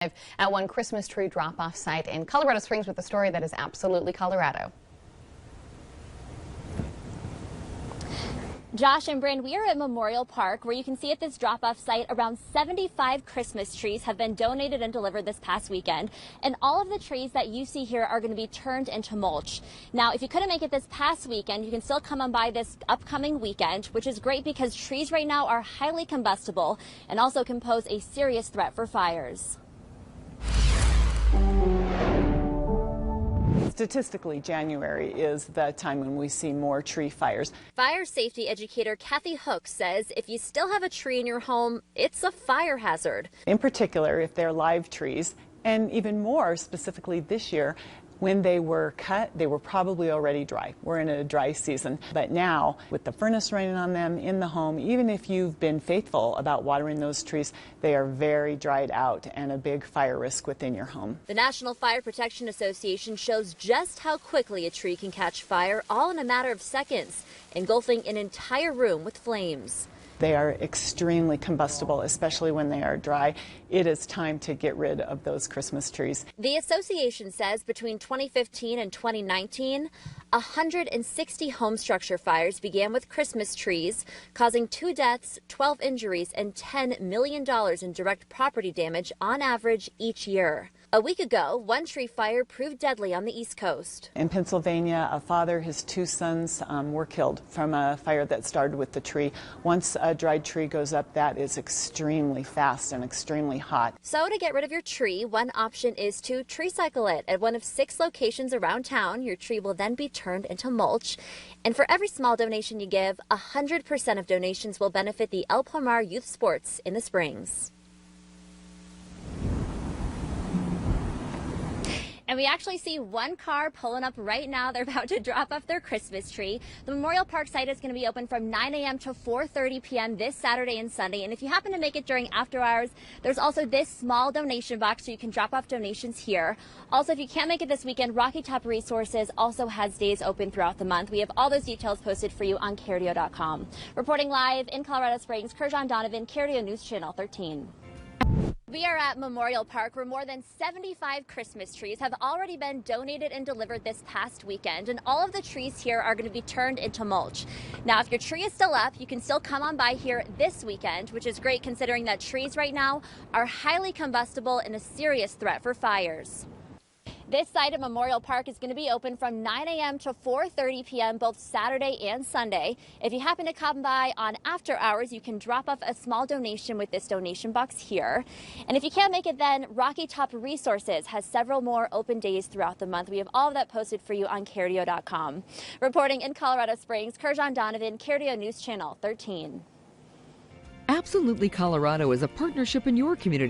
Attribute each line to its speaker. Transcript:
Speaker 1: At one Christmas tree drop-off site in Colorado Springs with a story that is absolutely Colorado.
Speaker 2: Josh and Bryn, we are at Memorial Park, where you can see at this drop-off site around 75 Christmas trees have been donated and delivered this past weekend. And all of the trees that you see here are going to be turned into mulch. Now, if you couldn't make it this past weekend, you can still come on by this upcoming weekend, which is great because trees right now are highly combustible and also can pose a serious threat for fires.
Speaker 3: Statistically, January is the time when we see more tree fires.
Speaker 2: Fire safety educator Kathy Hook says if you still have a tree in your home, it's a fire hazard.
Speaker 3: In particular, if they're live trees, and even more specifically this year, when they were cut, they were probably already dry. We're in a dry season. But now, with the furnace running on them in the home, even if you've been faithful about watering those trees, they are very dried out and a big fire risk within your home.
Speaker 2: The National Fire Protection Association shows just how quickly a tree can catch fire, all in a matter of seconds, engulfing an entire room with flames.
Speaker 3: They are extremely combustible, especially when they are dry. It is time to get rid of those Christmas trees.
Speaker 2: The association says between 2015 and 2019, 160 home structure fires began with Christmas trees, causing 2 deaths, 12 injuries, and $10 million in direct property damage on average each year. A week ago, one tree fire proved deadly on the East Coast.
Speaker 3: In Pennsylvania, a father, his 2 sons were killed from a fire that started with the tree. Once a dried tree goes up, that is extremely fast and extremely hot.
Speaker 2: So to get rid of your tree, one option is to TreeCycle it. At one of 6 locations around town, your tree will then be turned into mulch. And for every small donation you give, 100% of donations will benefit the El Palmar Youth Sports in the Springs. And we actually see one car pulling up right now. They're about to drop off their Christmas tree. The Memorial Park site is going to be open from 9 a.m. to 4:30 p.m. this Saturday and Sunday. And if you happen to make it during after hours, there's also this small donation box so you can drop off donations here. Also, if you can't make it this weekend, Rocky Top Resources also has days open throughout the month. We have all those details posted for you on KRDO.com. Reporting live in Colorado Springs, Kerjan Donovan, KRDO News Channel 13. We are at Memorial Park, where more than 75 Christmas trees have already been donated and delivered this past weekend, and all of the trees here are going to be turned into mulch. Now, if your tree is still up, you can still come on by here this weekend, which is great considering that trees right now are highly combustible and a serious threat for fires. This site at Memorial Park is going to be open from 9 a.m. to 4:30 p.m. both Saturday and Sunday. If you happen to come by on after hours, you can drop off a small donation with this donation box here. And if you can't make it then, Rocky Top Resources has several more open days throughout the month. We have all of that posted for you on KRDO.com. Reporting in Colorado Springs, Kerjan Donovan, KRDO News Channel 13.
Speaker 4: Absolutely Colorado is a partnership in your community.